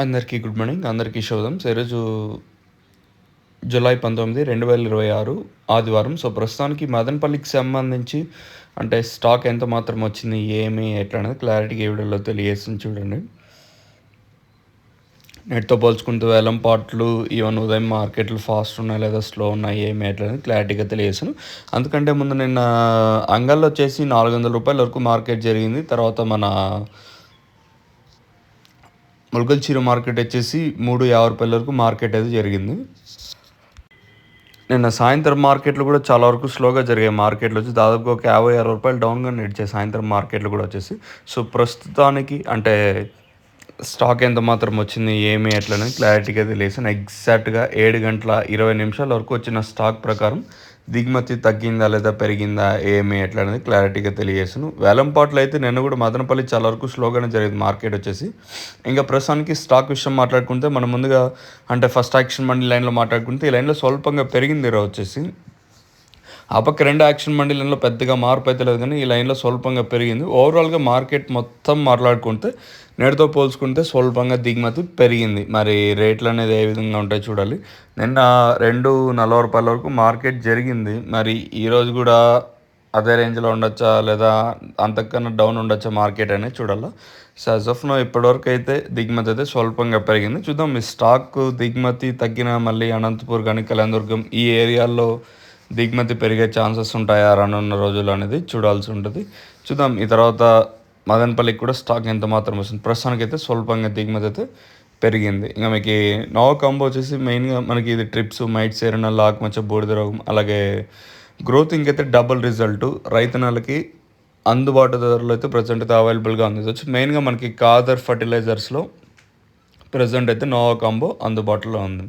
అందరికీ good morning. అందరికీ శుభోదయం. ఈరోజు జూలై 19, 2026 ఆదివారం. ప్రస్తుతానికి మదనపల్లికి సంబంధించి అంటే స్టాక్ ఎంత మాత్రం వచ్చింది, ఏమి, ఎట్లా అనేది క్లారిటీగా ఈ వీడియోలో తెలియజేస్తుంది చూడండి. నెట్తో పోల్చుకుంటూ వేలంపాట్లు ఈవెన్ ఉదయం మార్కెట్లు ఫాస్ట్ ఉన్నాయి లేదా స్లో ఉన్నాయి, ఏమి ఎట్లా అనేది క్లారిటీగా తెలియజేస్తాను. అందుకంటే ముందు నిన్న అంగల్లో వచ్చేసి 400 రూపాయల వరకు మార్కెట్ జరిగింది. తర్వాత మన ముల్కల్చిరు మార్కెట్ వచ్చేసి 350 రూపాయల వరకు మార్కెట్ అయితే జరిగింది. నిన్న సాయంత్రం మార్కెట్లు కూడా చాలా వరకు స్లోగా జరిగాయి. మార్కెట్లు వచ్చి దాదాపుగా ఒక 50-60 రూపాయలు డౌన్గా నడిచాయి సాయంత్రం మార్కెట్లు కూడా వచ్చేసి. ప్రస్తుతానికి అంటే స్టాక్ ఎంత మాత్రం వచ్చింది, ఏమి, ఎట్లా అనేది క్లారిటీగా తెలియజేసాను. ఎగ్జాక్ట్గా 7 గంటల 20 నిమిషాల వరకు వచ్చిన స్టాక్ ప్రకారం దిగుమతి తగ్గిందా లేదా పెరిగిందా, ఏమి, ఎట్లా అనేది క్లారిటీగా తెలియజేసాను. వేలంపాట్లు అయితే నిన్న కూడా మదనపల్లి చాలా వరకు స్లోగానే జరిగింది మార్కెట్ వచ్చేసి. ఇంకా ప్రస్తుతానికి స్టాక్ విషయం మాట్లాడుకుంటే మనం ముందుగా అంటే ఫస్ట్ యాక్షన్ మండీ లైన్లో మాట్లాడుకుంటే ఈ లైన్లో స్వల్పంగా పెరిగింది వచ్చేసి. ఆ పక్క 2 యాక్షన్ మండీ లైన్లో పెద్దగా మార్పు అయితే లేదు, కానీ ఈ లైన్లో స్వల్పంగా పెరిగింది. ఓవరాల్గా మార్కెట్ మొత్తం మాట్లాడుకుంటే నేటితో పోల్చుకుంటే స్వల్పంగా దిగుమతి పెరిగింది. మరి రేట్లు అనేది ఏ విధంగా ఉంటాయి చూడాలి. నిన్న 240 రూపాయల వరకు మార్కెట్ జరిగింది. మరి ఈరోజు కూడా అదే రేంజ్లో ఉండొచ్చా లేదా అంతకన్నా డౌన్ ఉండొచ్చా మార్కెట్ అనేది చూడాలి. యాజ్ ఆఫ్ నో ఇప్పటివరకు అయితే దిగుమతి అయితే స్వల్పంగా పెరిగింది. చూద్దాం ఈ స్టాక్ దిగుమతి తగ్గిన మళ్ళీ అనంతపూర్ కానీ కళ్యాణదుర్గం ఈ ఏరియాల్లో దిగుమతి పెరిగే ఛాన్సెస్ ఉంటాయా రానున్న రోజులు అనేది చూడాల్సి ఉంటుంది. చూద్దాం ఈ తర్వాత మదనపల్లికి కూడా స్టాక్ ఎంత మాత్రం వస్తుంది. ప్రస్తుతానికి అయితే స్వల్పంగా దిగుమతి అయితే పెరిగింది. ఇంకా మీకు నోవా కాంబో వచ్చేసి మెయిన్గా మనకి ఇది ట్రిప్స్, మైట్స్, ఎరణ, లాక్ మచ్చ, బూడిద రోగం, అలాగే గ్రోత్ ఇంకైతే డబుల్ రిజల్ట్ రైతన్నలకి అందుబాటు ధరలో అయితే ప్రజెంట్ అయితే అవైలబుల్గా ఉంది. వచ్చి మెయిన్గా మనకి కాదర్ ఫర్టిలైజర్స్లో ప్రజెంట్ అయితే నోవా కాంబో అందుబాటులో ఉంది.